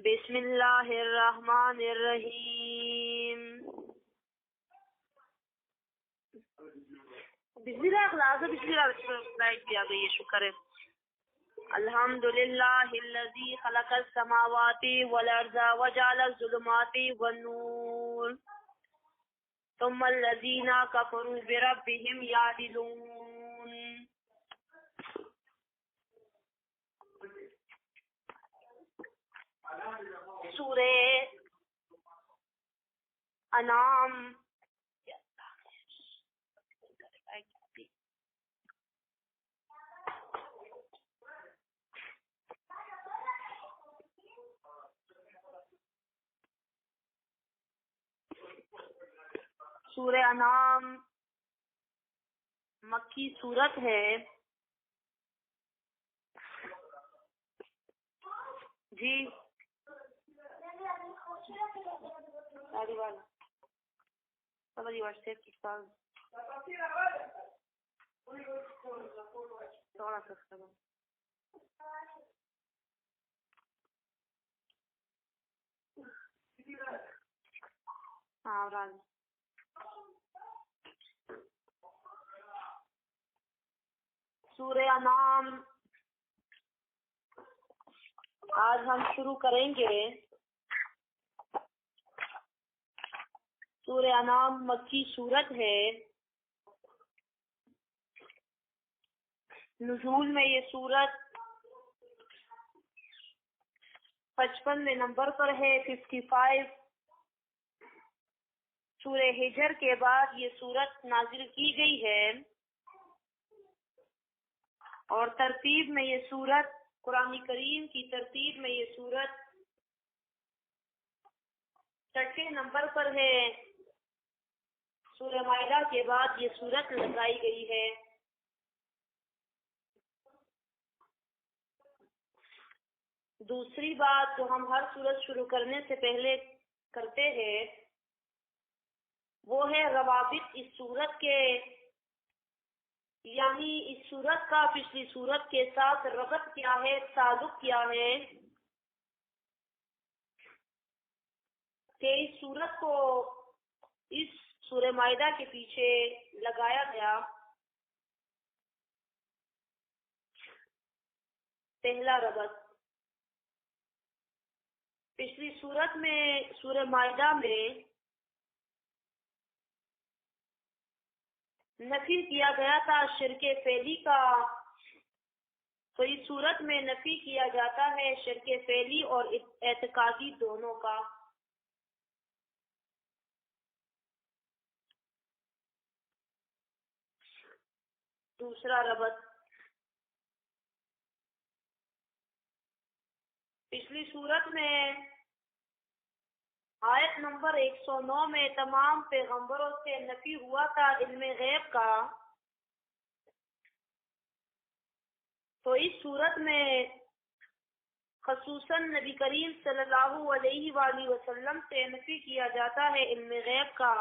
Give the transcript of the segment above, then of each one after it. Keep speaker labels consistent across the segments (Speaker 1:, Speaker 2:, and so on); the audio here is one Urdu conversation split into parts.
Speaker 1: بسم اللہ الرحمن الرحیم. بسم اللہ کیا گئی ہے. شکر ہے. الحمد للہ الذی خلق السماوات والارض وجعل الظلمات والنور ثم الذین کفروا بربهم یعدلون. سورہ انعام سورہ انعام مکی سورت ہے. جی تھوڑا سا ہاں راز. سورہ انعام آج ہم شروع کریں گے. سورہ انعام مکی سورت ہے. نزول میں یہ سورت 55 نمبر پر ہے. 55. سورہ ہجر کے بعد یہ سورت نازل کی گئی ہے اور ترتیب میں یہ سورت قرآن کریم کی ترتیب میں یہ سورت 6 نمبر پر ہے. سورہ مائدہ کے بعد یہ سورت لگائی گئی ہے. دوسری بات جو ہم ہر سورت شروع کرنے سے پہلے کرتے ہیں وہ ہے روابط اس سورت کے، یعنی اس سورت کا پچھلی سورت کے ساتھ ربط کیا ہے، تعلق کیا ہے. کہ اس سورت کو اس سورہ مائدہ کے پیچھے لگایا گیا. پہلا ربط پچھلی سورت میں سورہ مائدہ میں نفی کیا گیا تھا شرک فعلی کا، تو اس صورت میں نفی کیا جاتا ہے شرک فعلی اور اعتقادی دونوں کا. دوسرا ربط پچھلی صورت میں آیت نمبر 109 میں تمام پیغمبروں سے نفی ہوا تھا علم غیب کا، تو اس صورت میں خصوصاً نبی کریم صلی اللہ علیہ وآلہ وسلم سے نفی کیا جاتا ہے علم غیب کا.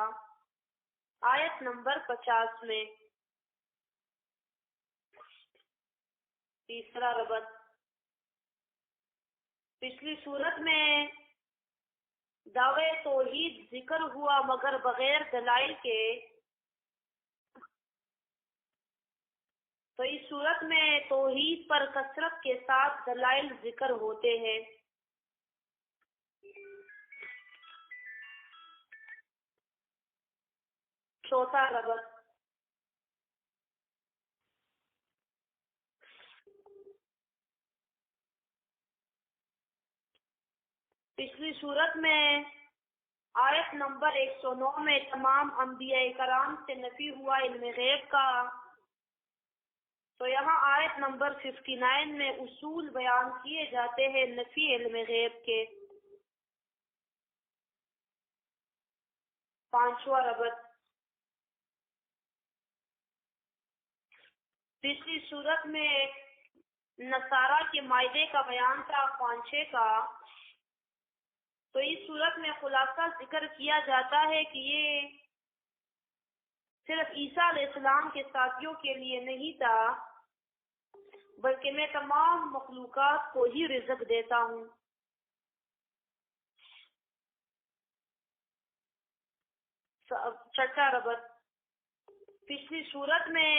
Speaker 1: آیت نمبر 50 میں. تیسرا ربط پچھلی صورت میں دعوے توحید ذکر ہوا مگر بغیر دلائل کے، تو اس صورت میں توحید پر کثرت کے ساتھ دلائل ذکر ہوتے ہیں. چوتھا ربط پچھلی صورت میں آیت نمبر 109 میں تمام انبیاء کرام سے نفی ہوا علم غیب کا، تو یہاں آیت نمبر 59 میں اصول بیان کیے جاتے ہیں نفی علم غیب کے. پانچواں ربط پچھلی صورت میں نصارہ کے معاہدے کا بیان تھا خوانچے کا، تو اس صورت میں خلاصہ ذکر کیا جاتا ہے کہ یہ صرف عیسیٰ علیہ السلام کے ساتھیوں کے لیے نہیں تھا بلکہ میں تمام مخلوقات کو ہی رزق دیتا ہوں۔ چھٹا ربط، پچھلی صورت میں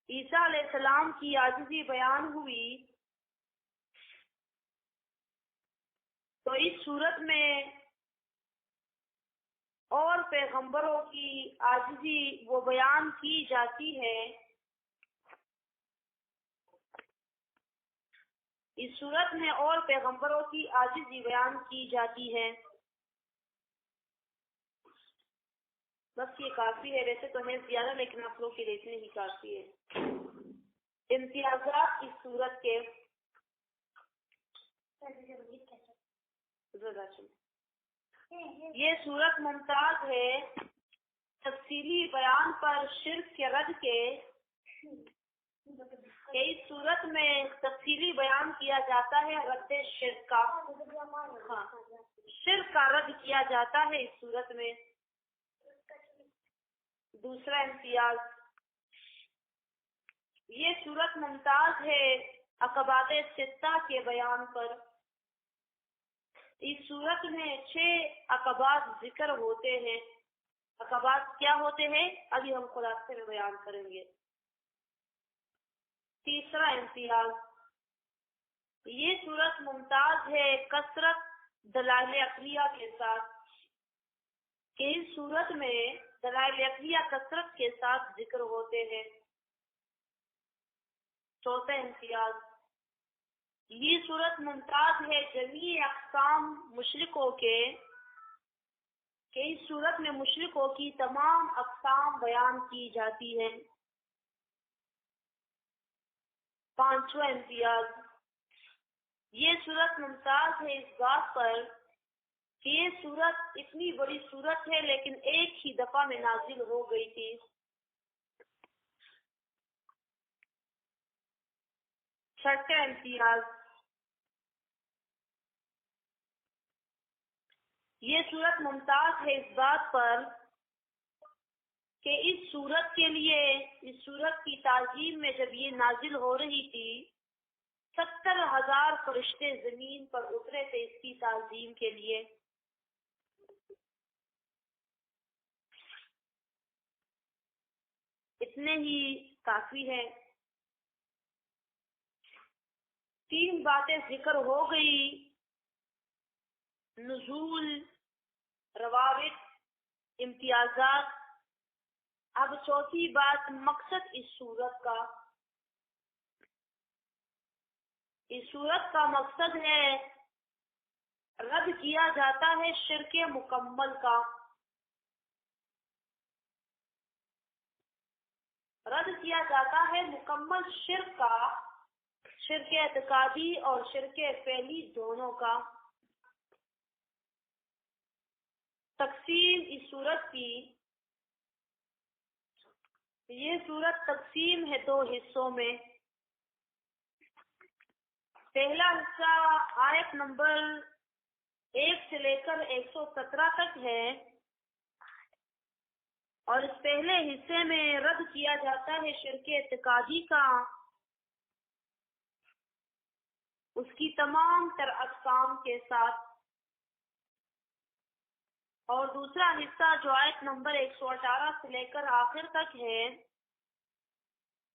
Speaker 1: عیسیٰ علیہ السلام کی عاجزی بیان ہوئی، تو اس صورت میں اور پیغمبروں کی عاجزی وہ بیان کی جاتی ہے۔ اس صورت میں اور پیغمبروں کی عاجزی بیان کی جاتی ہے۔ بس یہ کافی ہے، ویسے تو ہے زیادہ لیکن آپ لوگ کے لیے اتنے ہی کافی ہے۔ امتیازات اس صورت کے، یہ صورت ممتاز ہے تفصیلی بیان پر شرک کے رد کے۔ اس صورت میں تفصیلی بیان کیا جاتا ہے رد شرک کا، شرک کا رد کیا جاتا ہے اس صورت میں۔ دوسرا امتیاز، یہ صورت ممتاز ہے عقبات ستہ کے بیان پر۔ اس صورت میں 6 عقبات ذکر ہوتے ہیں۔ عقبات کیا ہوتے ہیں ابھی ہم خلاصے میں بیان کریں گے۔ تیسرا امتیاز، یہ صورت ممتاز ہے کثرت دلائل عقلیہ کے ساتھ، کہ اس صورت میں دلائل عقلیہ کثرت کے ساتھ ذکر ہوتے ہیں۔ چوتھا امتیاز، یہ صورت ممتاز ہے جمیع اقسام مشرکوں کے، کہ اس صورت میں مشرکوں کی تمام اقسام بیان کی جاتی ہے۔ پانچواں امتیاز، یہ صورت ممتاز ہے اس بات پر کہ یہ صورت اتنی بڑی صورت ہے لیکن ایک ہی دفعہ میں نازل ہو گئی تھی۔ چھٹا امتیاز، یہ صورت ممتاز ہے اس بات پر کہ اس صورت کے لیے، اس صورت کی تعظیم میں جب یہ نازل ہو رہی تھی 70,000 فرشتے زمین پر اترے تھے اس کی تعظیم کے لیے۔ اتنے ہی کافی ہے۔ 3 باتیں ذکر ہو گئی، نزول، روابط، امتیازات۔ اب چوتھی بات مقصد اس صورت کا۔ اس صورت کا مقصد ہے رد کیا جاتا ہے شرک مکمل کا، رد کیا جاتا ہے مکمل شرک کا، شرک اعتقادی اور شرک فعلی دونوں کا۔ تقسیم اس صورت کی، یہ صورت تقسیم ہے 2 حصوں میں۔ پہلا حصہ آیت نمبر 1 سے لے کر 117 تک ہے، اور اس پہلے حصے میں رد کیا جاتا ہے شرک اعتقادی کا، اس کی تمام تر اقسام کے ساتھ۔ اور دوسرا حصہ جو آیت نمبر 118 سے لے کر آخر تک ہے،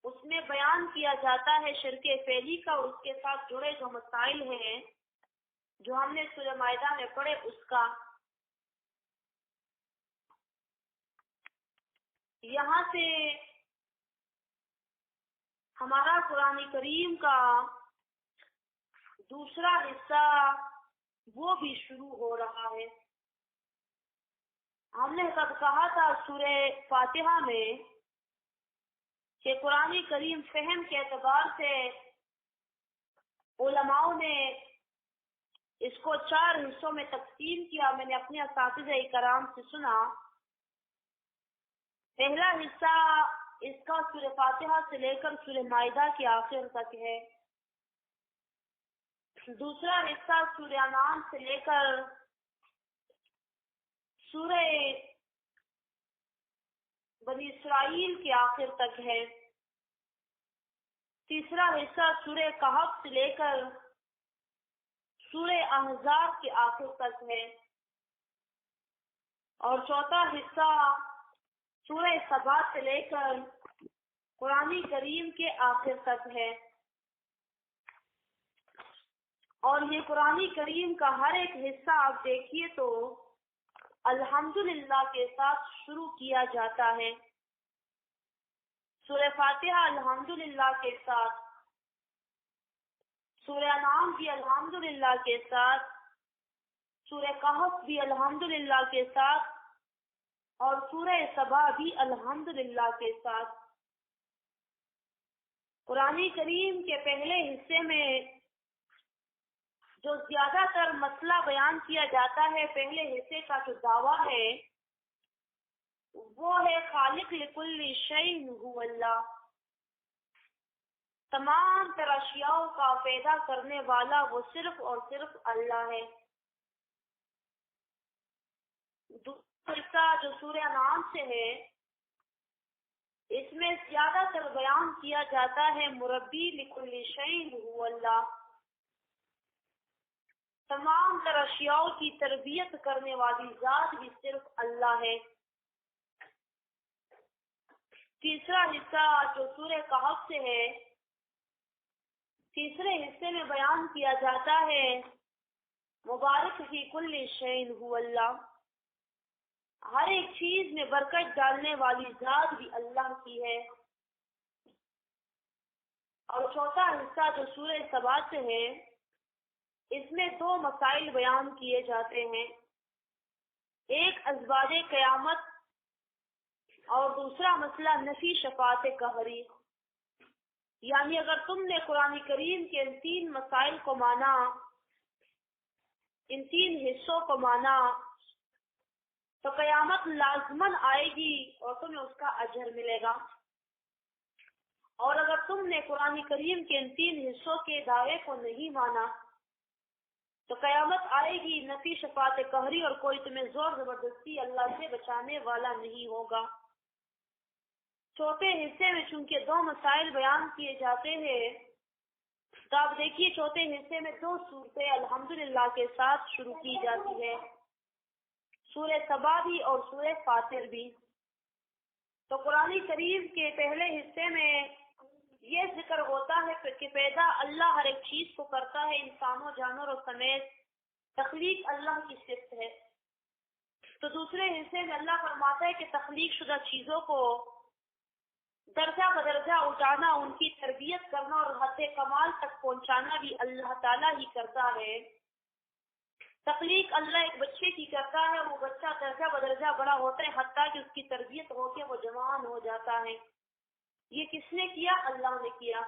Speaker 1: اس میں بیان کیا جاتا ہے شرک فعلی کا اور اس کے ساتھ جڑے جو مسائل ہیں جو ہم نے سورہ مائدہ میں پڑھے اس کا۔ یہاں سے ہمارا قرآن کریم کا دوسرا حصہ وہ بھی شروع ہو رہا ہے۔ ہم نے سب کہا تھا سورہ فاتحہ میں کہ قرآن کریم فہم کے اعتبار سے علماء نے اس کو 4 حصوں میں تقسیم کیا۔ میں نے اپنے اساتذہ کرام سے سنا، پہلا حصہ اس کا سورہ فاتحہ سے لے کر سورہ مائدہ کے آخر تک ہے، دوسرا حصہ سورہ انعام سے لے کر سورہ بنی اسرائیل کے آخر تک ہے، تیسرا حصہ سورہ کہف سے لے کر سورہ احزاب کے آخر تک ہے، اور چوتھا حصہ سورہ سبا سے لے کر قرآن کریم کے آخر تک ہے۔ اور یہ قرآن کریم کا ہر ایک حصہ آپ دیکھیے تو الحمدللہ کے ساتھ شروع کیا جاتا ہے۔ سورہ فاتحہ الحمدللہ کے ساتھ، سورہ انعام بھی الحمدللہ کے ساتھ، سورہ کہف بھی الحمدللہ کے ساتھ، اور سورہ سبا بھی الحمدللہ کے ساتھ۔ قرآن کریم کے پہلے حصے میں جو زیادہ تر مسئلہ بیان کیا جاتا ہے، پہلے حصے کا جو دعویٰ ہے وہ ہے خالق لکل شیء هو اللہ، تمام تر اشیاء کا پیدا کرنے والا وہ صرف اور صرف اللہ ہے۔ دوسرا حصہ جو سورہ انعام سے ہے، اس میں زیادہ تر بیان کیا جاتا ہے مربی لکل شیء هو اللہ، تمام تر اشیاء کی تربیت کرنے والی ذات بھی صرف اللہ ہے۔ تیسرا حصہ جو سورہ کہف سے ہے، تیسرے حصے میں بیان کیا جاتا ہے مبارک فی کل شیء هو اللہ، ہر ایک چیز میں برکت ڈالنے والی ذات بھی اللہ کی ہے۔ اور چوتھا حصہ جو سورہ سبا سے ہے، اس میں دو مسائل بیان کیے جاتے ہیں، ایک اسباب قیامت اور دوسرا مسئلہ نفی شفاعت قہری۔ یعنی اگر تم نے قرآن کریم کے ان تین مسائل کو مانا، ان تین حصوں کو مانا، تو قیامت لازماً آئے گی اور تمہیں اس کا اجر ملے گا۔ اور اگر تم نے قرآن کریم کے ان تین حصوں کے دعوے کو نہیں مانا تو قیامت آئے گی، نفی شفاعت قہری، اور کوئی تمہیں زور زبردستی اللہ سے بچانے والا نہیں ہوگا۔ چوتھے حصے میں چونکہ دو مسائل بیان کیے جاتے ہیں، تو آپ دیکھیے چوتھے حصے میں دو صورتیں الحمدللہ کے ساتھ شروع کی جاتی ہے، سورہ سبا بھی اور سورہ فاطر بھی۔ تو قرآن کریم کے پہلے حصے میں یہ ذکر ہوتا ہے کہ پیدا اللہ ہر ایک چیز کو کرتا ہے، انسانوں جانوروں سمیت تخلیق اللہ کی صفت ہے۔ تو دوسرے حصے میں اللہ فرماتا ہے کہ تخلیق شدہ چیزوں کو درجہ بدرجہ اٹھانا، ان کی تربیت کرنا اور حد کمال تک پہنچانا بھی اللہ تعالیٰ ہی کرتا ہے۔ تخلیق اللہ ایک بچے کی کرتا ہے، وہ بچہ درجہ بدرجہ بڑا ہوتا ہے حتیٰ کہ اس کی تربیت ہو کے وہ جوان ہو جاتا ہے۔ یہ کس نے کیا؟ اللہ نے کیا۔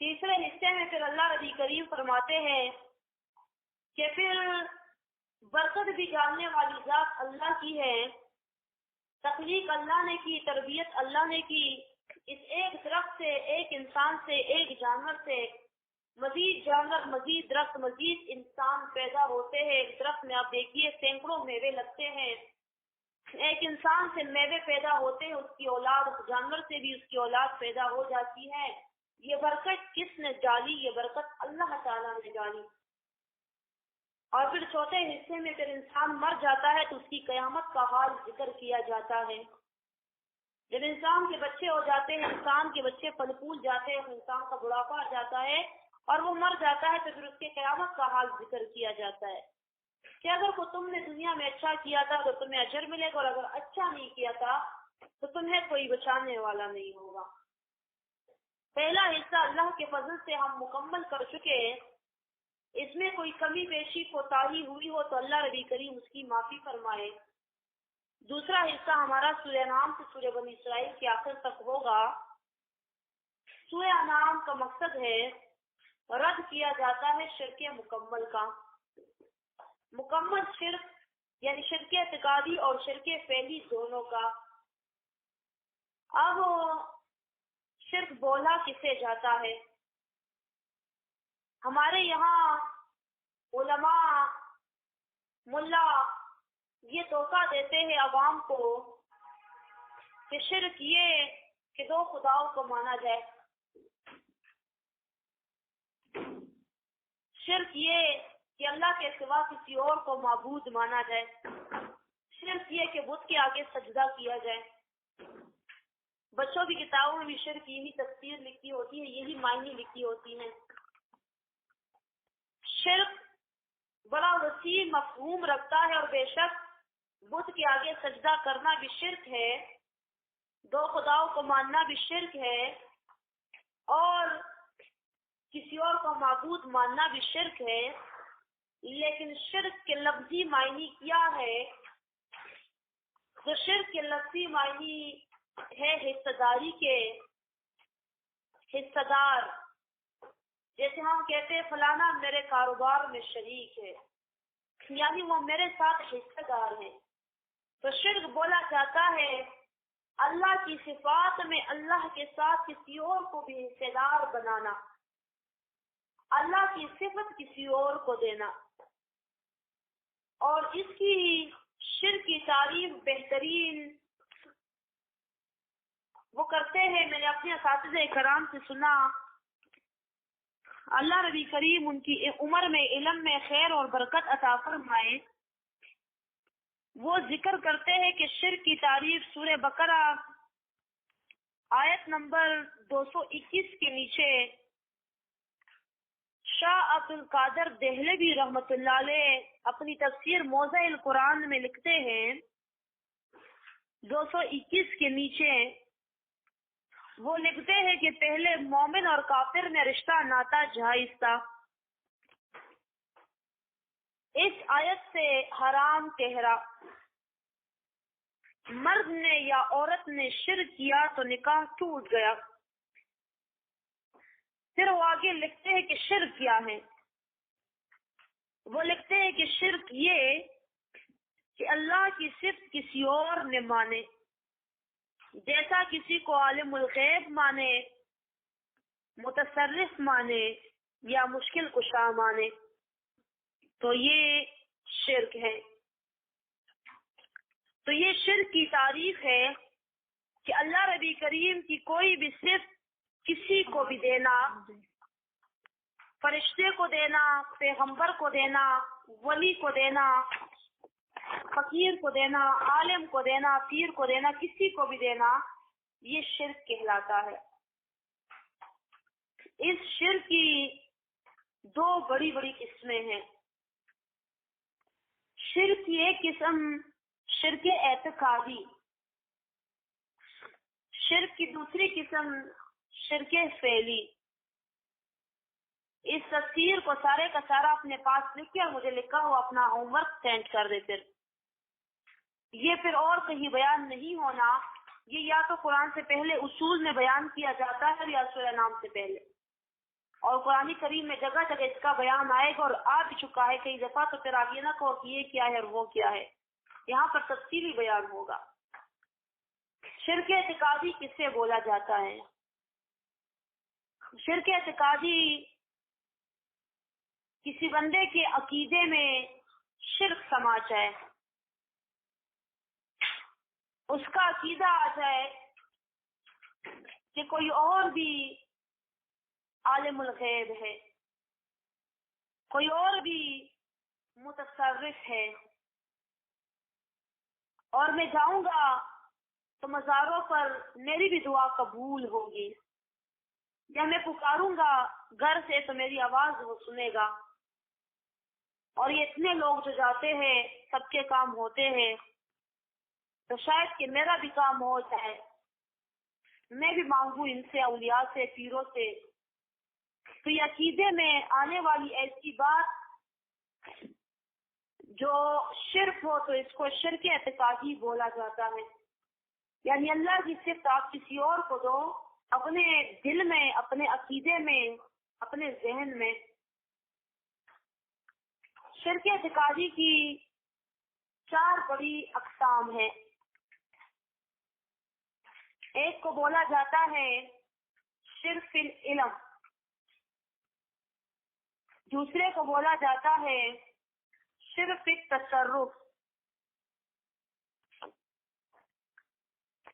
Speaker 1: تیسرے حصے میں پھر اللہ نبی کریم فرماتے ہیں کہ پھر برکت بھی ڈالنے والی ذات اللہ کی ہے، تخلیق اللہ نے کی، تربیت اللہ نے کی، اس ایک درخت سے، ایک انسان سے، ایک جانور سے مزید جانور، مزید درخت، مزید انسان پیدا ہوتے ہیں۔ ایک درخت میں آپ دیکھیے سینکڑوں میوے لگتے ہیں، ایک انسان سے میوے پیدا ہوتے ہیں، اس کی اولاد، اس جانور سے بھی اس کی اولاد پیدا ہو جاتی ہے۔ یہ برکت کس نے ڈالی؟ یہ برکت اللہ تعالیٰ نے ڈالی۔ اور پھر چوتھے حصے میں پھر انسان مر جاتا ہے تو اس کی قیامت کا حال ذکر کیا جاتا ہے۔ جب انسان کے بچے ہو جاتے ہیں، انسان کے بچے پل پھول جاتے ہیں، انسان کا بڑھاپا آ جاتا ہے اور وہ مر جاتا ہے، تو پھر اس کے قیامت کا حال ذکر کیا جاتا ہے کہ اگر کو تم نے دنیا میں اچھا کیا تھا تو تمہیں اجر ملے گا، اور اگر اچھا نہیں کیا تھا تو تمہیں کوئی بچانے والا نہیں ہوگا۔ پہلا حصہ اللہ کے فضل سے ہم مکمل کر چکے ہیں، اس میں کوئی کمی بیشی کوتاہی ہوئی ہو تو اللہ نبی کریم اس کی معافی فرمائے۔ دوسرا حصہ ہمارا سورہ انعام سے سورہ بنی اسرائیل کے آخر تک ہوگا۔ سورہ انعام کا مقصد ہے رد کیا جاتا ہے شرک مکمل کا، مکمل شرک یعنی شرک اعتقادی اور شرک فعلی دونوں کا۔ اب شرک بولا کسے جاتا ہے؟ ہمارے یہاں علماء، ملا یہ دھوکہ دیتے ہیں عوام کو کہ شرک یہ کہ دو خداؤں کو مانا جائے. شرک یہ کہ اللہ کے سوا کسی اور کو معبود مانا جائے. شرک یہ کہ بت کے آگے سجدہ کیا جائے. بچوں کی کتابوں میں بھی شرک یہی تفسیر لکھی ہوتی ہے, یہی معنی لکھی ہوتی ہیں. شرک بڑا وسیع مفہوم رکھتا ہے, اور بے شک بت کے آگے سجدہ کرنا بھی شرک ہے, دو خداؤں کو ماننا بھی شرک ہے, اور کسی اور کو معبود ماننا بھی شرک ہے. لیکن شرک کے لفظی معنی کیا ہے؟ تو شرک کے لفظی معنی ہے حصہ داری کے. حصہ دار, جیسے ہم کہتے ہیں فلانا میرے کاروبار میں شریک ہے, یعنی وہ میرے ساتھ حصہ دار ہے. تو شرک بولا جاتا ہے اللہ کی صفات میں اللہ کے ساتھ کسی اور کو بھی حصہ دار بنانا, اللہ کی صفت کسی اور کو دینا. اور اس کی شرک کی تعریف بہترین وہ کرتے ہیں, میں نے اپنے اساتذہ کرام سے سنا, اللہ نبی کریم ان کی عمر میں علم میں خیر اور برکت عطا فرمائے, وہ ذکر کرتے ہیں کہ شرک کی تعریف سورہ بقرہ آیت نمبر 221 کے نیچے شاہ عبد القادر دہلوی رحمۃ اللہ علیہ اپنی تفسیر موضع القرآن میں لکھتے ہیں 221 کے نیچے وہ لکھتے ہیں کہ پہلے مومن اور کافر میں رشتہ ناتا جائز تھا. اس آیت سے حرام کہرا, مرد نے یا عورت نے شرک کیا تو نکاح ٹوٹ گیا. پھر وہ آگے لکھتے ہیں کہ شرک کیا ہے. وہ لکھتے ہیں کہ شرک یہ کہ اللہ کی صفت کسی اور نے مانے, جیسا کسی کو عالم الغیب مانے, متصرف مانے یا مشکل کشا مانے, تو یہ شرک ہے. تو یہ شرک کی تعریف ہے کہ اللہ نبی کریم کی کوئی بھی صفت کسی کو بھی دینا, فرشتے کو دینا, پیغمبر کو دینا, ولی کو دینا, فقیر کو دینا, عالم کو دینا, پیر کو دینا, کسی کو بھی دینا, یہ شرک کہلاتا ہے. اس شرک کی دو بڑی بڑی قسمیں ہیں. شرک کی ایک قسم شرک اعتقادی, شرک کی دوسری قسم شرک فعلی. اس تفسیر کو سارے کا سارا اپنے پاس لکھ کے مجھے لکھا ہوا اپنا ہوم ورک سینڈ کر دے. پھر یہ پھر اور کہیں بیان نہیں ہونا, یہ یا تو قرآن سے پہلے اصول میں بیان کیا جاتا ہے یا سورہ نام سے پہلے, اور قرآن کریم میں جگہ جگہ اس کا بیان آئے گا اور آ بھی چکا ہے کئی دفعہ. تو پھر آپ یہ نہ کہو کہ یہ کیا ہے اور وہ کیا ہے, یہاں پر تفصیلی بیان ہوگا. شرک اعتقادی کس سے بولا جاتا ہے؟ شرک اعتقادی کسی بندے کے عقیدے میں شرک سما جائے, اس کا عقیدہ آ جائے کہ کوئی اور بھی عالم الغیب ہے, کوئی اور بھی متصرف ہے, اور میں جاؤں گا تو مزاروں پر میری بھی دعا قبول ہوگی, یا میں پکاروں گا گھر سے تو میری آواز وہ سنے گا, اور یہ اتنے لوگ جو جاتے ہیں سب کے کام ہوتے ہیں, تو شاید کہ میرا بھی کام ہو جائے, میں بھی مانگوں ان سے, اولیاء سے, پیروں سے. تو یہ عقیدے میں آنے والی ایسی بات جو شرک ہو تو اس کو شرک اعتقادی بولا جاتا ہے. یعنی اللہ کی صفت آپ کسی اور کو دو اپنے دل میں, اپنے عقیدے میں, اپنے ذہن میں. شرک اعتقادی کی 4 بڑی اقسام ہیں. ایک کو بولا جاتا ہے شرک العلم, دوسرے کو بولا جاتا ہے شرک التصرف,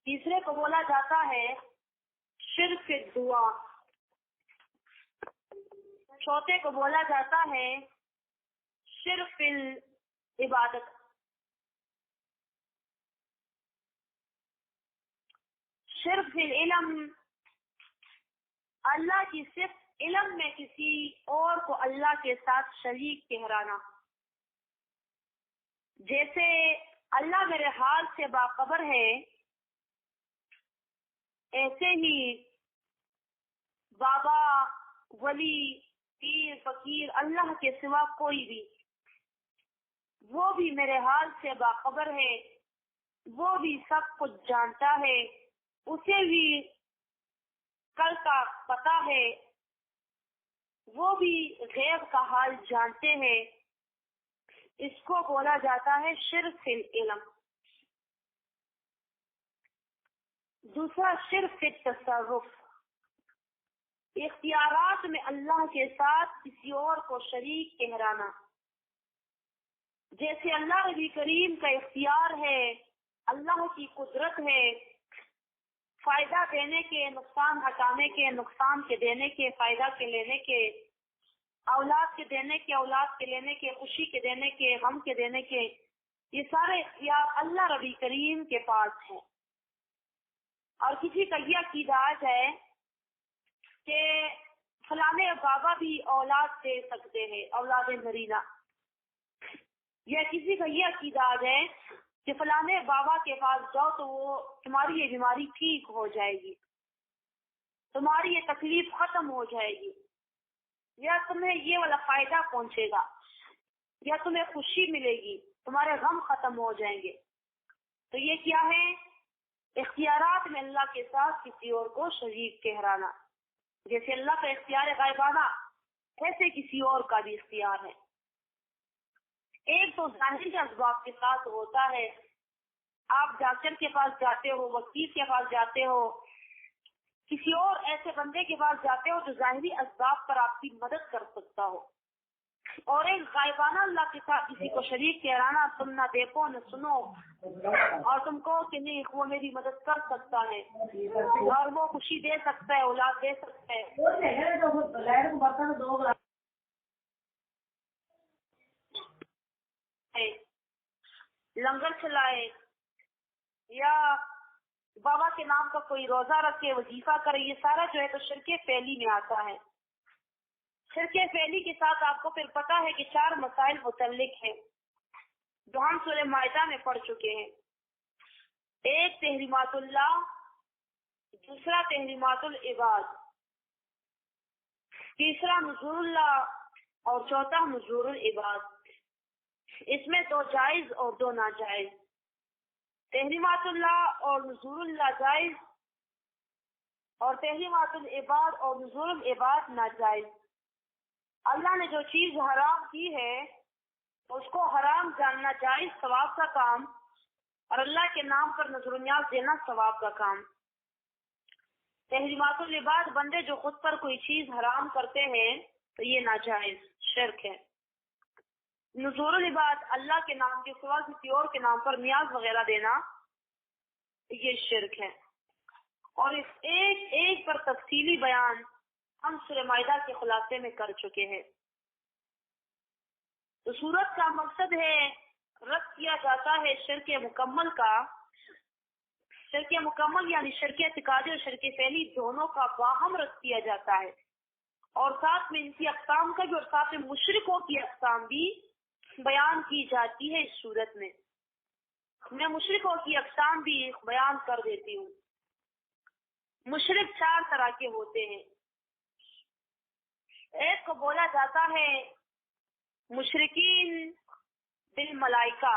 Speaker 1: تیسرے کو بولا جاتا ہے شرک دعا. چوتھے کو بولا جاتا ہے شرک عبادت. شرک علم، اللہ کی صرف علم میں کسی اور کو اللہ کے ساتھ شریک ٹھہرانا. جیسے اللہ میرے حال سے باخبر ہے، ایسے ہی بابا، ولی، پیر، فقیر، اللہ کے سوا کوئی بھی، وہ بھی میرے حال سے باخبر ہے، وہ بھی سب کچھ جانتا ہے، اسے بھی کل کا پتہ ہے، وہ بھی غیب کا حال جانتے ہیں. اس کو بولا جاتا ہے شرک فی العلم. دوسرا شرک فی التصرف، اختیارات میں اللہ کے ساتھ کسی اور کو شریک ٹھہرانا. جیسے اللہ نبی کریم کا اختیار ہے، اللہ کی قدرت ہے، فائدہ دینے کے، نقصان ہٹانے کے، نقصان کے دینے کے، فائدہ کے لینے کے، اولاد کے دینے کے، اولاد کے لینے کے، خوشی کے دینے کے، غم کے دینے کے، یہ سارے اختیار اللہ نبی کریم کے پاس ہیں. اور کسی کا یہ عقیدہ آ جائے کہ فلانے بابا بھی اولاد دے سکتے ہیں، اولاد نرینہ، یا کسی کا یہ عقیدہ آ جائے کہ فلانے بابا کے پاس جاؤ تو وہ تمہاری یہ بیماری ٹھیک ہو جائے گی، تمہاری یہ تکلیف ختم ہو جائے گی، یا تمہیں یہ والا فائدہ پہنچے گا، یا تمہیں خوشی ملے گی، تمہارے غم ختم ہو جائیں گے. تو یہ کیا ہے؟ اختیارات میں اللہ کے ساتھ کسی اور کو شریک ٹھہرانا. جیسے اللہ کا اختیار غائبانہ، ایسے کسی اور کا بھی اختیار ہے. ایک تو ظاہری کے اسباب کے ساتھ ہوتا ہے، آپ ڈاکٹر کے پاس جاتے ہو، وکیل کے پاس جاتے ہو، کسی اور ایسے بندے کے پاس جاتے ہو جو ظاہری اسباب پر آپ کی مدد کر سکتا ہو. اور ایک غائبانہ اللہ کے ساتھ کسی کو شریک ٹھہرانا، تم نہ دیکھو نہ سنو، اور تم کہو کہ نہیں وہ میری مدد کر سکتا ہے اور وہ خوشی دے سکتا ہے، اولاد دے سکتا ہے. لنگر چلائے یا بابا کے نام کا کوئی روزہ رکھے، وظیفہ کرے، یہ سارا جو ہے تو شرک فعلی میں آتا ہے. شرک فعلی کے ساتھ آپ کو پھر پتا ہے کہ 4 مسائل متعلق ہیں جو ہم سورہ مائدہ میں پڑھ چکے ہیں. ایک تحریمات اللہ، دوسرا تحریمات العباد، تیسرا نذور اللہ، اور چوتھا نذور العباد. اس میں 2 جائز اور 2 ناجائز. تحریمات اللہ اور نذور اللہ جائز، اور تحریمات العباد اور نذور العباد ناجائز. اللہ نے جو چیز حرام کی ہے اس کو حرام جاننا جائز ثواب کا کام، اور اللہ کے نام پر نذر و نیاز دینا ثواب کا کام. تحریمات العباد، بندے جو خود پر کوئی چیز حرام کرتے ہیں تو یہ ناجائز شرک ہے. نذور العباد، اللہ کے نام کے سوا کسی اور کے نام پر نیاز وغیرہ دینا، یہ شرک ہے. اور اس ایک ایک پر تفصیلی بیان ہم سورہ مائدہ کے خلاصے میں کر چکے ہیں. تو سورت کا مقصد ہے رد کیا جاتا ہے شرک مکمل کا. شرک مکمل یعنی شرک اعتقادی اور شرک فعلی دونوں کا باہم رد کیا جاتا ہے، اور ساتھ میں ان کی اقسام کا بھی، اور ساتھ میں مشرکوں کی اقسام بھی بیان کی جاتی ہے. اس صورت میں میں مشرکوں کی اقسام بھی بیان کر دیتی ہوں. مشرک 4 طرح کے ہوتے ہیں. ایک کو بولا جاتا ہے مشرکین بالملائکہ،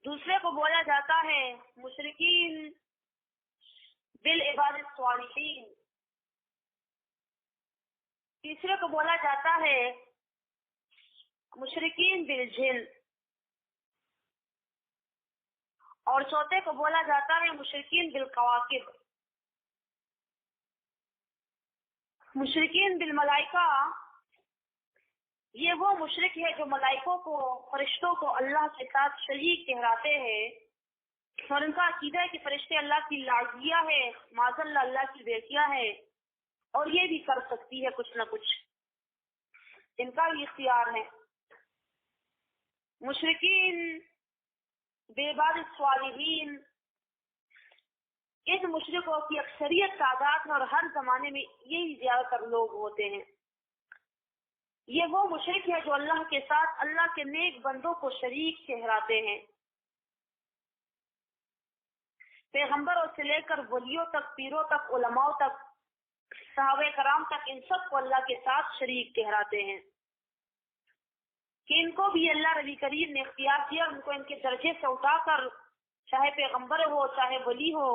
Speaker 1: دوسرے کو بولا جاتا ہے مشرکین بالعباد الصالحین، تیسرے کو بولا جاتا ہے مشرکین بالجن، اور چوتھے کو بولا جاتا ہے مشرکین بالکواکب. مشرکین بالملائکہ یہ وہ مشرک ہے جو ملائکوں کو، فرشتوں کو اللہ کے ساتھ شریک ٹھہراتے ہیں اور ان کا عقیدہ ہے کہ فرشتے اللہ کی لاڈلیاں ہے، معاذ اللہ اللہ کی بیٹیاں ہے، اور یہ بھی کر سکتی ہے کچھ نہ کچھ، ان کا بھی اختیار ہے۔ مشرکین بے بعد الصالحین، ان مشرکوں کی اکثریت تعداد میں اور ہر زمانے میں یہی زیادہ تر لوگ ہوتے ہیں۔ یہ وہ مشرک ہے جو اللہ کے ساتھ اللہ کے نیک بندوں کو شریک ٹھہراتے ہیں، پیغمبروں سے لے کر ولیوں تک، پیروں تک، علماء تک، صحابہ کرام تک، ان سب کو اللہ کے ساتھ شریک ٹھہراتے ہیں کہ ان کو بھی اللہ نبی کریم نے اختیار دیا، ان کو ان کے درجے سے اٹھا کر، چاہے پیغمبر ہو چاہے ولی ہو،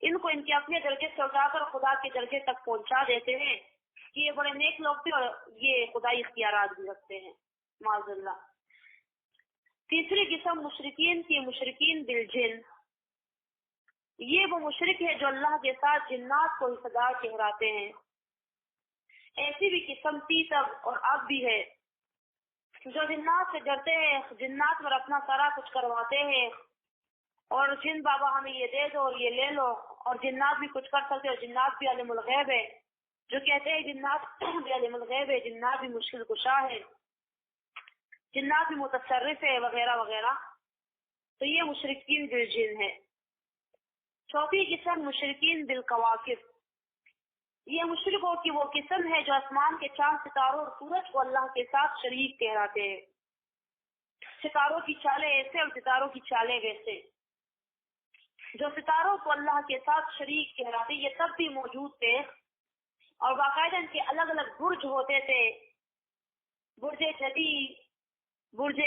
Speaker 1: ان کو ان کے اپنے درجے سے اٹھا کر خدا کے درجے تک پہنچا دیتے ہیں کہ یہ بڑے نیک لوگ بھی اور یہ خدائی اختیارات بھی رکھتے ہیں، معاذ اللہ۔ تیسری قسم مشرکین کی، مشرکین بالجن، یہ وہ مشرک ہے جو اللہ کے ساتھ جنات کو حصدار ٹھہراتے ہیں۔ ایسی بھی قسم تھی تب اور اب بھی ہے، جو جنات سے ڈرتے ہیں، جنات پر اپنا سارا کچھ کرواتے ہیں، اور جن بابا ہمیں یہ دے دو اور یہ لے لو، اور جنات بھی کچھ کر سکتے، اور جنات بھی عالم الغیب ہے، جو کہتے ہیں جنات بھی عالم الغیب ہے، جنات بھی مشکل کشا ہے، جنات بھی متصرف ہے، وغیرہ وغیرہ۔ تو یہ مشرکین بالجن ہے۔ چوتھی قسم مشرکین بالکواکب، یہ مشرکوں کی وہ قسم ہے جو آسمان کے چاند ستاروں اور سورج کو اللہ کے ساتھ شریک ٹھہراتے ہیں۔ ستاروں کی چالیں ایسے اور ستاروں کی چالیں ویسے، جو ستاروں کو اللہ کے ساتھ شریک ٹھہراتے یہ تب بھی موجود تھے، اور باقاعدہ ان کے الگ الگ برج ہوتے تھے، برج جدی، برج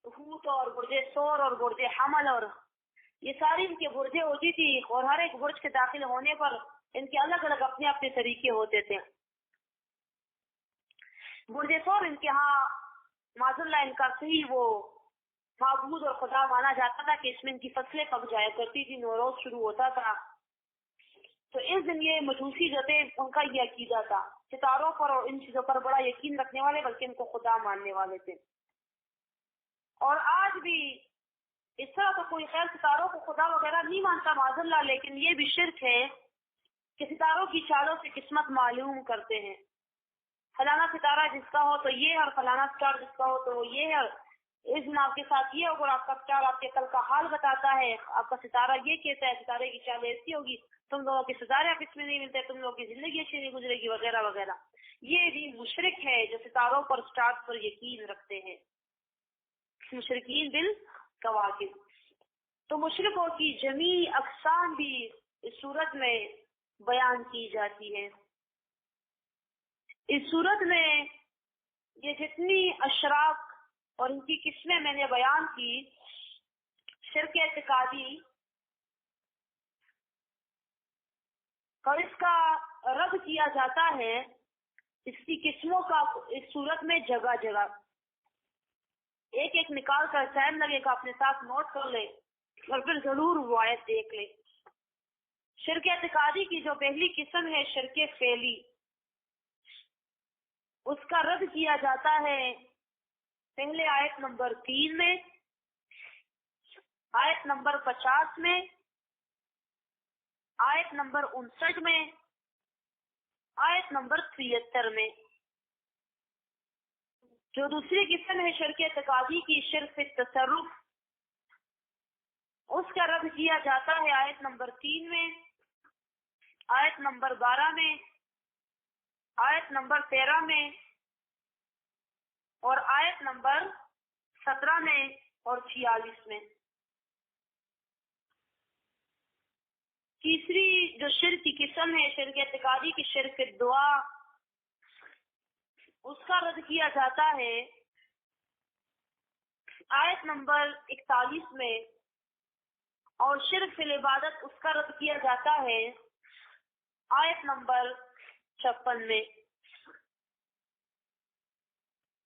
Speaker 1: ہوت اور برج سور اور برج حمل، اور یہ ساری ان کے برجیں ہوتی تھی، اور ہر ایک برج کے داخل ہونے پر ان کے الگ الگ اپنے اپنے طریقے ہوتے تھے۔ برج سور ان کے ہاں معاذ اللہ ان کا صحیح وہ معبود اور خدا مانا جاتا تھا کہ اس میں ان کی فصلیں پک جایا کرتی تھی، نوروز شروع ہوتا تھا تو اس دن یہ مجوسی جو تھے ان کا یہ عقیدہ تھا، ستاروں پر اور ان چیزوں پر بڑا یقین رکھنے والے، بلکہ ان کو خدا ماننے والے تھے۔ اور آج بھی اس طرح تو کوئی خیر ستاروں کو خدا وغیرہ نہیں مانتا معاذ اللہ، لیکن یہ بھی شرک ہے کہ ستاروں کی چالوں سے قسمت معلوم کرتے ہیں، فلانا ستارہ جس کا ہو تو یہ، اور فلانا ستارہ جس کا ہو تو وہ یہ ہے، اس دن آپ کے ساتھ یہ ہوگا، آپ کا ستارہ آپ کے کل کا حال بتاتا ہے، آپ کا ستارہ یہ کہتا ہے، ستارے کی چال ایسی ہوگی، تم لوگوں کے ستارے آپ اس میں نہیں ملتے، تم لوگوں کی زندگی اچھی نہیں گزرے گی، وغیرہ وغیرہ۔ یہ بھی مشرک ہے جو ستاروں پر سٹارز پر یقین رکھتے ہیں، مشرکین بالکواکب۔ تو مشرکوں کی جمیع اقسام بھی اس صورت میں بیان کی جاتی ہے۔ اس صورت میں یہ جتنی اشراق اور ان کی قسمیں میں نے بیان کی، شرک اعتقادی اور اس کا رد کیا جاتا ہے، اس کی قسموں کا اس صورت میں جگہ جگہ ایک ایک نکال کر ٹائم لگے گا اپنے ساتھ نوٹ کر لے اور پھر ضرور وہ آیت دیکھ لے۔ شرک اعتقادی کی جو پہلی قسم ہے شرک فعلی، اس کا رد کیا جاتا ہے پہلے آیت نمبر 3 میں، آیت نمبر 50 میں، آیت نمبر 59 میں، آیت نمبر 73 میں۔ جو دوسری قسم ہے شرک اعتقادی کی، شرک تصرف، اس کا رد کیا جاتا ہے آیت نمبر 3 میں، آیت نمبر 12 میں، آیت نمبر 13 میں، اور آیت نمبر 17 میں اور 46 میں۔ تیسری جو شرک کی قسم ہے شرک اعتقادی کی، شرک دعا، اس کا رد کیا جاتا ہے آیت نمبر 41 میں، اور شرک فی العبادت اس کا رد کیا جاتا ہے آیت نمبر 56 میں۔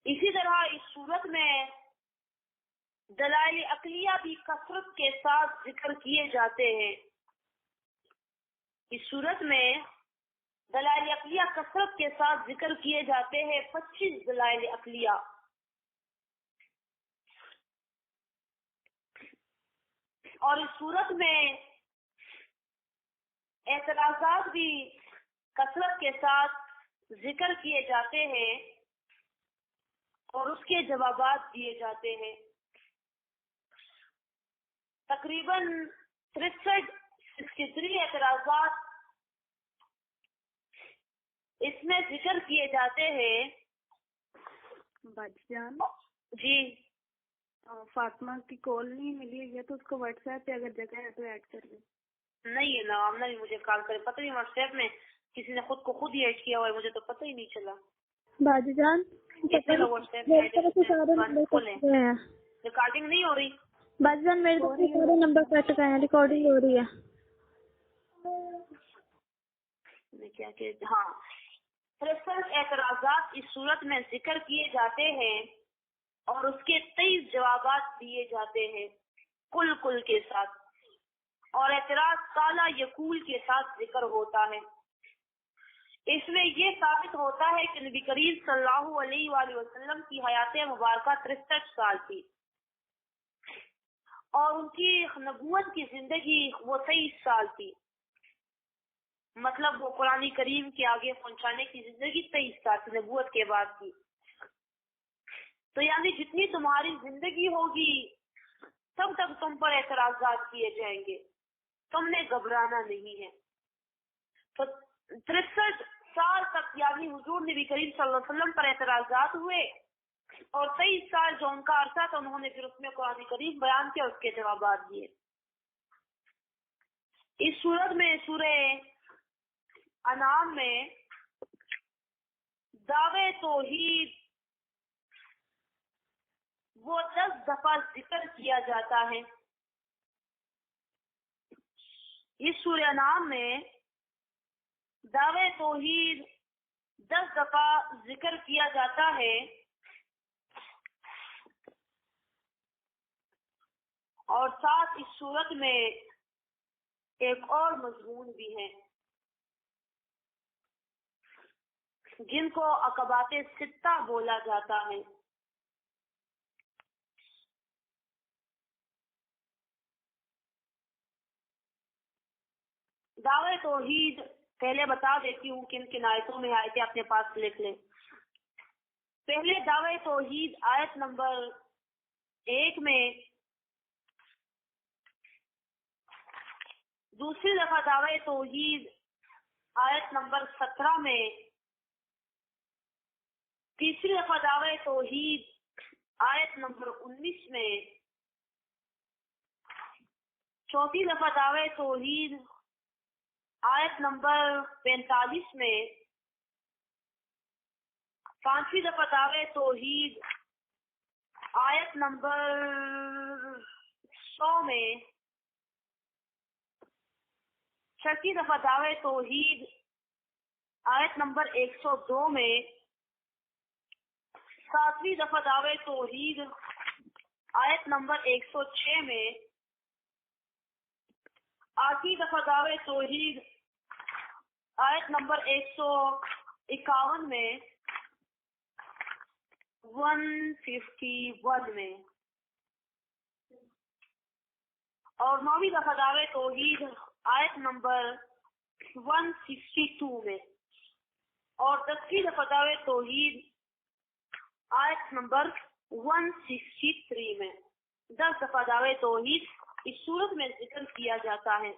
Speaker 1: اسی طرح اس صورت میں دلائل عقلیہ بھی کثرت کے ساتھ ذکر کیے جاتے ہیں۔ اس صورت میں دلائل عقلیہ کثرت کے ساتھ ذکر کیے جاتے ہیں، 25 دلائل عقلیہ۔ اور اس صورت میں اعتراضات بھی کثرت کے ساتھ ذکر کیے جاتے ہیں اور اس کے جوابات دیے جاتے ہیں. تقریباً 63 اعتراضات اس میں ذکر کیے جاتے ہیں.
Speaker 2: باجی جان
Speaker 1: جی
Speaker 2: فاطمہ کی کال نہیں ملی ہے تو اس کو واٹس ایپ پہ اگر جگہ ہے تو ایڈ کر لیں.
Speaker 1: نہیں ہے نا، آمنہ بھی مجھے کال کرے، پتہ نہیں واٹس ایپ میں کسی نے خود کو خود ہی ایڈ کیا ہوا ہے، مجھے تو پتہ ہی نہیں چلا.
Speaker 2: باجی جان
Speaker 1: واٹس ایپ ریکارڈنگ نہیں ہو رہی.
Speaker 2: باجی جان میرے تو سارے نمبر کٹ گئے ہیں، ریکارڈنگ ہو رہی ہے.
Speaker 1: کیا کہ ہاں 63 اعتراضات اس صورت میں ذکر کیے جاتے ہیں اور اس کے 23 جوابات دیے جاتے ہیں کل کے ساتھ، اور اعتراض کالا یقول کے ساتھ ذکر ہوتا ہے. اس میں یہ ثابت ہوتا ہے کہ نبی کریم صلی اللہ علیہ وآلہ وسلم کی حیات مبارکہ 63 سال تھی اور ان کی نبوت کی زندگی وہ 23 سال تھی. مطلب وہ قرآن کریم کے آگے پہنچانے کی زندگی 23 سال تھی نبوت کے بعد کی. تو یعنی جتنی تمہاری زندگی ہوگی تب تک تم پر اعتراضات کیے جائیں گے، تم نے گھبرانا نہیں ہے. تو 63 سال تک یعنی حضور نبی کریم صلی اللہ علیہ وسلم پر اعتراضات ہوئے اور 23 سال جو ان کا عرصہ تھا انہوں نے پھر اس میں قرآن کریم بیان کیا، اس کے جوابات دیے. اس صورت میں سورہ انعام میں دعوے توحید وہ 10 دفعہ ذکر کیا جاتا ہے. اس سورہ انعام میں دعوے توحید 10 دفعہ ذکر کیا جاتا ہے اور ساتھ اس صورت میں ایک اور مضمون بھی ہے جن کو عقبات ستہ بولا جاتا ہے. دعوے توحید پہلے بتا دیتی ہوں کن کن آیتوں میں آیتیں اپنے پاس لکھ لیں. پہلے دعوے توحید آیت نمبر 1 میں، دوسری دفعہ دعوے توحید آیت نمبر 17 میں، تیسری دفعہ دعوے توحید آیت نمبر 19 میں، چوتھی دفعہ دعوے توحید آیت نمبر 45 میں، پانچویں دفعہ دعوے توحید آیت نمبر 100 میں، چھٹی دفعہ دعوے توحید آیت نمبر 102 میں، ساتویں دفعہ دعوے توحید آیت نمبر 106 میں، آٹھویں دفعہ دعوے توحید آیت نمبر 151 میں، 151 میں، اور نویں دفعہ دعوے توحید آیت نمبر 162 میں، اور 10ویں دفعہ دعوے توحید آیت نمبر 163 میں. 10 دفعہ دعوے توحید اس صورت میں ذکر کیا جاتا ہے.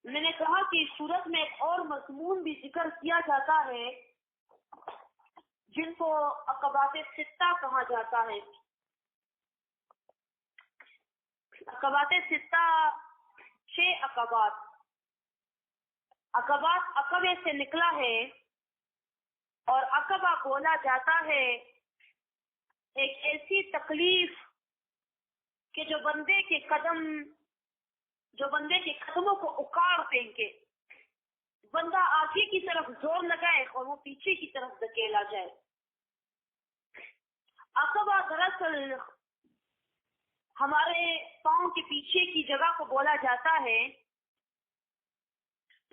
Speaker 1: میں نے کہا کہ اس صورت میں ایک اور مضمون بھی ذکر کیا جاتا ہے جن کو عقبات ستہ کہا جاتا ہے. عقبات ستہ 6 عقبات. عقبے سے نکلا ہے اور عقبہ بولا جاتا ہے ایک ایسی تکلیف کہ جو بندے کے قدموں کو اکاڑ پھینکے، بندہ آگے کی طرف زور لگائے اور وہ پیچھے کی طرف دھکیلا جائے. عقبہ دراصل ہمارے پاؤں کے پیچھے کی جگہ کو بولا جاتا ہے.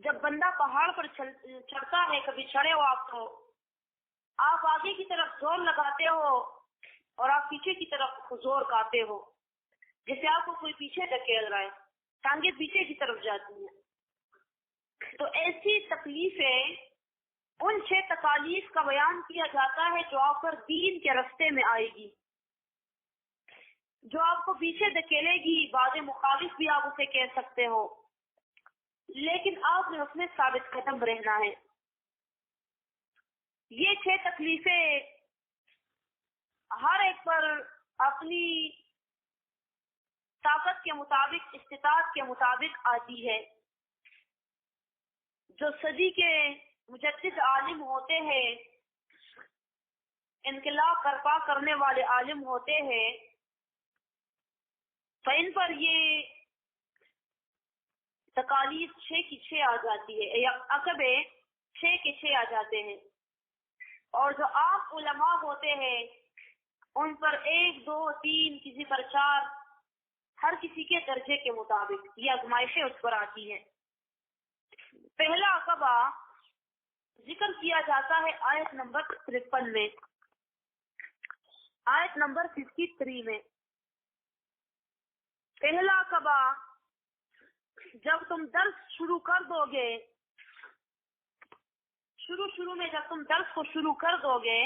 Speaker 1: جب بندہ پہاڑ پر چڑھتا ہے، کبھی چڑھے ہو آپ آگے کی طرف زور لگاتے ہو اور آپ پیچھے کی طرف زور کاتے ہو. جیسے آپ کو کوئی پیچھے دھکیل رہا ہے، ٹانگیں پیچھے کی طرف جاتی ہیں. تو ایسی تکلیفیں ان 6 تکالیف کا بیان کیا جاتا ہے جو آپ پر دین کے رستے میں آئے گی، جو آپ کو پیچھے دھکیلے گی. بعض مخالف بھی آپ اسے کہہ سکتے ہو، لیکن آپ نے اس میں ثابت قدم رہنا ہے. یہ 6 تکلیفیں ہر ایک پر اپنی طاقت کے مطابق، استطاعت کے مطابق آتی ہے. جو صدی کے مجدد عالم ہوتے ہیں، انقلاب برپا کرنے والے عالم ہوتے ہیں، تو ان پر یہ تکالیف 6 کی 6 آ جاتی ہے، یا عقبے 6 کے 6 آ جاتے ہیں. اور جو عام علماء ہوتے ہیں ان پر 1 2 3 کسی پر 4، ہر کسی کے درجے کے مطابق یہ آزمائشیں اس پر آتی ہیں. پہلا عقبہ ذکر کیا جاتا ہے آیت نمبر 53 میں، آیت نمبر 53 میں. پہلا عقبہ، جب تم درس شروع کر دو گے، شروع میں جب تم درس کو شروع کر دو گے،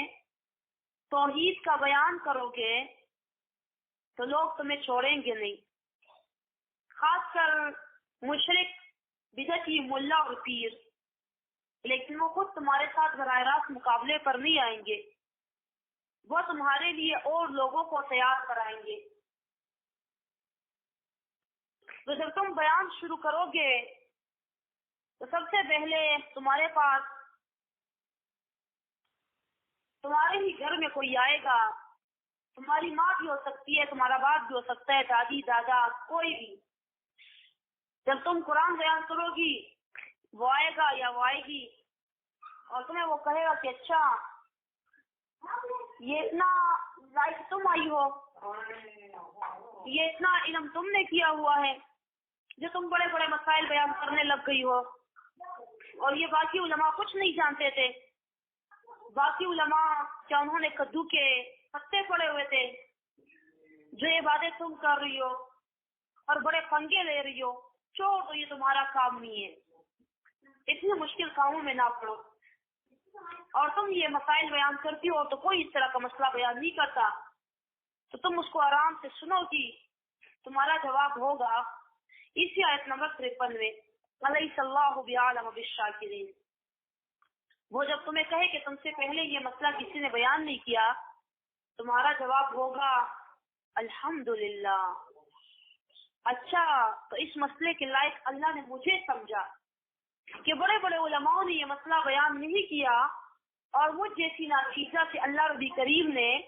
Speaker 1: توحید کا بیان کرو گے، تو لوگ تمہیں چھوڑیں گے نہیں. خاص کر مشرک، بدعتی، ملا اور پیر. لیکن وہ خود تمہارے ساتھ براہ راست مقابلے پر نہیں آئیں گے، وہ تمہارے لیے اور لوگوں کو تیار کرائیں گے. تو جب تم بیان شروع کرو گے تو سب سے پہلے تمہارے پاس، تمہارے ہی گھر میں کوئی آئے گا. تمہاری ماں بھی ہو سکتی ہے، تمہارا باپ بھی ہو سکتا ہے، دادی، دادا، کوئی بھی. جب تم قرآن بیان کرو گی، وہ آئے گا یا وہ آئے گی اور تمہیں وہ کہے گا کہ اچھا یہ اتنا لائق تم آئی ہو، یہ اتنا علم تم نے کیا ہوا ہے جو تم بڑے بڑے مسائل بیان کرنے لگ گئی ہو، اور یہ باقی علماء کچھ نہیں جانتے تھے. باقی علماء کیا انہوں نے کدو کے پتے پڑے ہوئے تھے؟ جو یہ باتیں تم کر رہی ہو اور بڑے پنگے لے رہی ہو، چھوڑ دو، یہ تمہارا کام نہیں ہے، اتنے مشکل کاموں میں نہ پڑو. اور تم یہ مسائل بیان کرتی ہو تو کوئی اس طرح کا مسئلہ بیان نہیں کرتا، تو تم اس کو آرام سے سنو گی. تمہارا جواب ہوگا اسی آیت نمبر 53 میں، الیس اللہ بعالم بالشاکرین. وہ جب تمہیں کہے کہ تم سے پہلے یہ مسئلہ کسی نے بیان نہیں کیا، تمہارا جواب ہوگا الحمدللہ، اچھا تو اس مسئلے کے لائق اللہ نے مجھے سمجھا کہ بڑے بڑے علماء نے یہ مسئلہ بیان نہیں کیا، اور مجھ جیسی ناچیزہ سے اللہ ربی کریم نے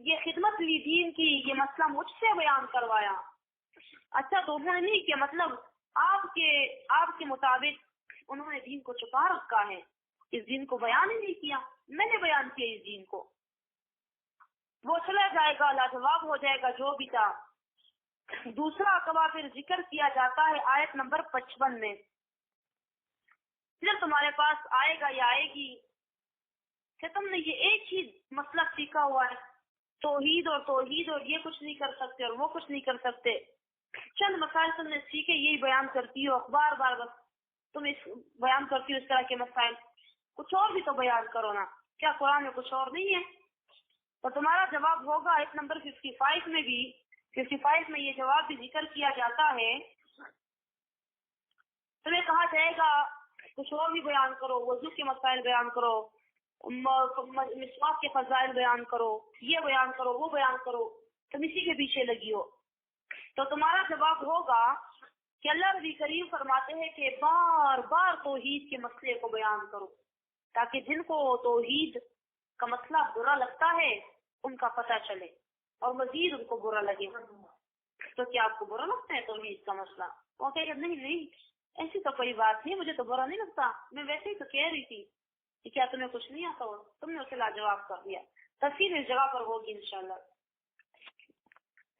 Speaker 1: یہ خدمت لی دین کی، یہ مسئلہ مجھ سے بیان کروایا. اچھا تو انہوں نے نہیں کیا، مطلب آپ کے مطابق انہوں نے دین کو چھپا رکھا ہے، اس دین کو بیان ہی نہیں کیا، میں نے بیان کیا اس دین کو. وہ چلا جائے گا، لاجواب ہو جائے گا جو بھی تھا. دوسرا عقبہ پھر ذکر کیا جاتا ہے آیت نمبر 55 میں. پھر تمہارے پاس آئے گا یا آئے گی کہ تم نے یہ ایک ہی مسئلہ سیکھا ہوا ہے، توحید اور یہ کچھ نہیں کر سکتے اور وہ کچھ نہیں کر سکتے. چند مسائل تم نے سیکھے، یہی بیان کرتی ہو، بار بار بس تم اس بیان کرتی ہو اس طرح کے مسائل. کچھ اور بھی تو بیان کرو نا، کیا قرآن میں کچھ اور نہیں ہے؟ تو تمہارا جواب ہوگا آیت نمبر 55 میں بھی، 55 میں یہ جواب بھی ذکر کیا جاتا ہے. تمہیں کہا جائے گا کچھ اور بھی بیان کرو، وضو کے مسائل بیان کرو، مسواک کے فضائل بیان کرو، یہ بیان کرو، وہ بیان کرو، تم اسی کے پیچھے لگی ہو. تو تمہارا جواب ہوگا کہ اللہ نبی کریم فرماتے ہیں کہ بار بار توحید کے مسئلے کو بیان کرو، تاکہ جن کو توحید کا مسئلہ برا لگتا ہے ان کا پتہ چلے اور مزید ان کو برا لگے. تو کیا آپ کو برا لگتا ہے توحید کا مسئلہ؟ وہ کہے گا نہیں ایسی تو کوئی بات نہیں، مجھے تو برا نہیں لگتا، میں ویسے ہی تو کہہ رہی تھی کہ کیا تمہیں کچھ نہیں آتا ہو، تم نے اسے لاجواب کر دیا. تفصیل اس جگہ پر ہوگی انشاءاللہ.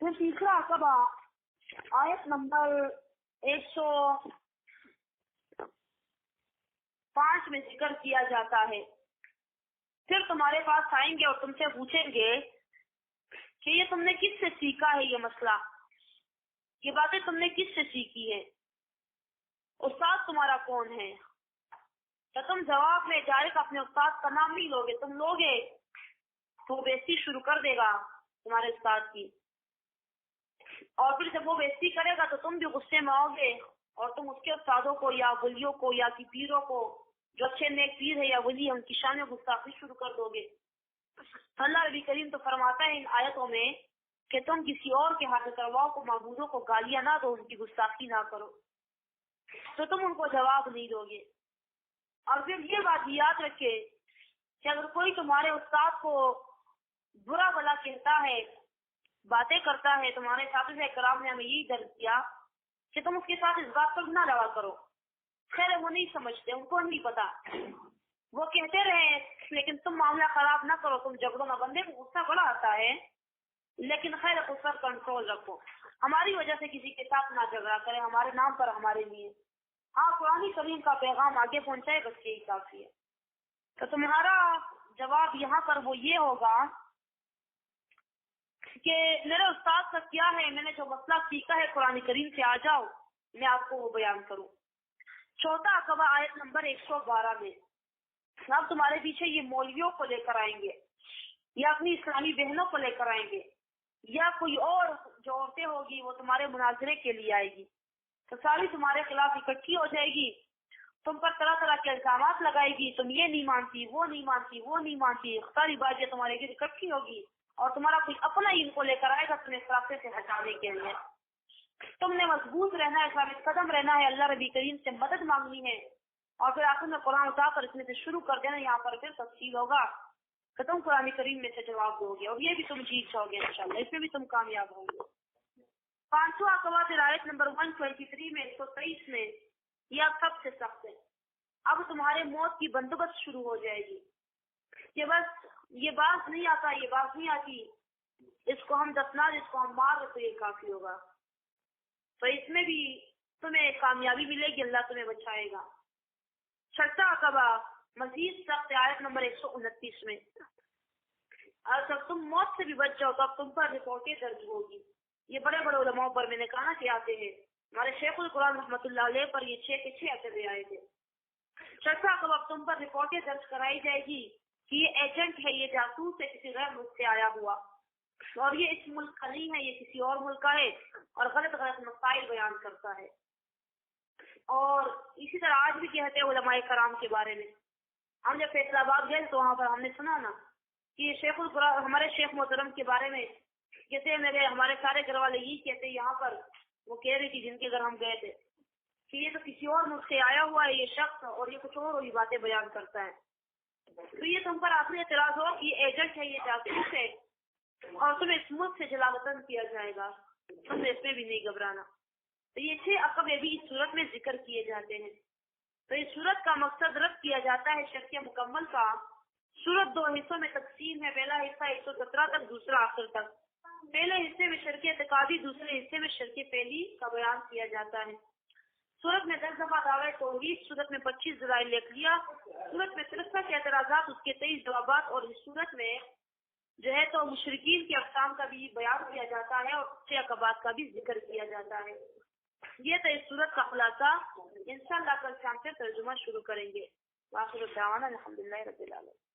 Speaker 1: پھر تیسرا عقبہ آیت نمبر 105 میں ذکر کیا جاتا ہے. پھر تمہارے پاس آئیں گے اور تم سے پوچھیں گے کہ یہ تم نے کس سے سیکھا ہے یہ مسئلہ. یہ باتیں تم نے کس سے سیکھی ہے؟ استاد تمہارا کون ہے؟ تو تم جواب میں ڈائریکٹ اپنے استاد کا نام نہیں لوگے، تم لوگے تو وہ بےعزتی شروع کر دے گا تمہارے استاد کی، اور پھر جب وہ بےعزتی کرے گا تو تم بھی غصے میں آؤ گے اور تم اس کے استادوں کو یا ولیوں کو یا کی پیروں کو جو اچھے نیک پیر ہے یا ولی ان کی شان میں گستاخی شروع کر دو گے۔ اللہ نبی کریم تو فرماتا ہے ان آیتوں میں کہ تم کسی اور کے ہاتھ کرواؤ کو معبودوں کو گالیاں نہ دو، ان کی گستاخی نہ کرو، تو تم ان کو جواب نہیں دو گے۔ اور پھر یہ بات یاد رکھے کہ اگر کوئی تمہارے استاد کو برا بلا کہتا ہے، باتیں کرتا ہے، تمہارے اساتذہ کرام نے ہمیں یہی درس کیا کہ تم اس کے ساتھ اس بات پر نہ لڑا کرو۔ خیر وہ نہیں سمجھتے، ان کو نہیں پتا، وہ کہتے رہے لیکن تم معاملہ خراب نہ کرو، تم جھگڑوں میں، بندے کو غصہ بڑا آتا ہے لیکن خیر اس پر کنٹرول رکھو، ہماری وجہ سے کسی کے ساتھ نہ جھگڑا کرے، ہمارے نام پر ہمارے لیے، ہاں قرآن کریم کا پیغام آگے پہنچائے بس یہی کافی ہے۔ تو تمہارا جواب یہاں پر وہ یہ ہوگا کہ میرے استاد کا کیا ہے، میں نے جو مسئلہ سیکھا ہے قرآن کریم سے، آ جاؤ میں آپ کو وہ بیان کروں۔ چوتھا عقبہ آیت نمبر 112 میں، اب تمہارے پیچھے یہ مولویوں کو لے کر آئیں گے یا اپنی اسلامی بہنوں کو لے کر آئیں گے یا کوئی اور جو عورتیں ہوگی وہ تمہارے مناظرے کے لیے آئے گی، تو ساری تمہارے خلاف اکٹھی ہو جائے گی، تم پر طرح طرح کے الزامات لگائے گی، تم یہ نہیں مانتی، وہ نہیں مانتی، وہ نہیں مانتی، ساری باتیں تمہارے گھر اکٹھی ہوگی اور تمہارا کوئی اپنا ہی ان کو لے کر آئے گا تمہیں اس راستے سے ہٹانے کے لیے۔ تم نے مضبوط رہنا ہے، ثابت قدم رہنا ہے، اللہ ربی کریم سے مدد مانگنی ہے، اور پھر آخر میں قرآن اٹھا کر اس میں سے شروع کر دینا، یہاں پر پھر تفصیل ہوگا کہ تم قرآن کریم میں سے جواب دو گے اور یہ بھی تم جیت جاؤ گے انشاءاللہ، اس میں بھی تم کامیاب ہوں گے۔ پانچواں عقبہ آیت نمبر 123 میں 123 میں، یہ اب سب سے سخت ہے، اب تمہارے موت کی بندوبست شروع ہو جائے گی کہ بس یہ بات نہیں آتا، یہ بات نہیں آتی، اس کو ہم دفنا دیں، اس کو ہم مار دیں تو یہ کافی ہوگا، تو اس میں بھی تمہیں کامیابی ملے گی، اللہ تمہیں بچائے گا۔ چھٹا عقبہ مزید سخت، آیت نمبر 129 میں، اور جب تم موت سے بھی بچ جاؤ تو اب تم پر رپورٹیں درج ہوگی۔ یہ بڑے بڑے علماء پر میں نے کہا نا کہ آتے ہیں، ہمارے شیخ القرآن رحمۃ اللہ علیہ پر یہ 6 کے 6 عقبے آئے تھے۔ چھٹا عقبہ اب تم پر رپورٹیں درج کرائی جائے گی کہ یہ ایجنٹ ہے، یہ جاسوس ہے، کسی غیر ملک سے آیا ہوا، اور یہ اس ملک کا نہیں ہے، یہ کسی اور ملک کا ہے اور غلط غلط مسائل بیان کرتا ہے۔ اور اسی طرح آج بھی کہتے ہیں علماء کرام کے بارے میں، ہم جب فیصلہ آباد گئے تو وہاں پر ہم نے سنا نا کہ شیخ القرآن ہمارے شیخ محترم کے بارے میں کہتے ہیں، ہمارے سارے گھر والے یہی کہتے ہیں، یہاں پر وہ کہہ رہی تھی جن کے گھر ہم گئے تھے کہ یہ تو کسی اور ملک سے آیا ہوا ہے یہ شخص، اور یہ کچھ اور وہی باتیں بیان کرتا ہے۔ تو یہ تم پر آخری اعتراض ہو کہ یہ ایجنٹ ہے، یہ جاسوس ہے اور تمہیں اس ملک سے جلا وطن کیا جائے گا، تم اس میں بھی نہیں گھبرانا۔ تو یہ 6 عقبے بھی اس صورت میں ذکر کیے جاتے ہیں۔ تو اس صورت کا مقصد رد کیا جاتا ہے شرک مکمل کا۔ صورت 2 حصوں میں تقسیم ہے، پہلا حصہ 117 تک، دوسرا آخر تک۔ پہلے حصے میں شرک اعتقادی، دوسرے حصے میں شرک فعلی کا بیان کیا جاتا ہے۔ صورت میں 10 دفعہ دعوی توحید، صورت میں 25 دلائل عقلیہ، صورت میں 63 اعتراضات، اس کے 23 جوابات، اور اس صورت میں جو ہے تو مشرکین کی اقسام کا بھی بیان کیا جاتا ہے اور اچھے عقبات کا بھی ذکر کیا جاتا ہے۔ یہ تو اس صورت کا خلاصہ، انشاءاللہ کل شام سے ترجمہ شروع کریں گے۔ آخر دعوانا الحمدللہ رب العالمین۔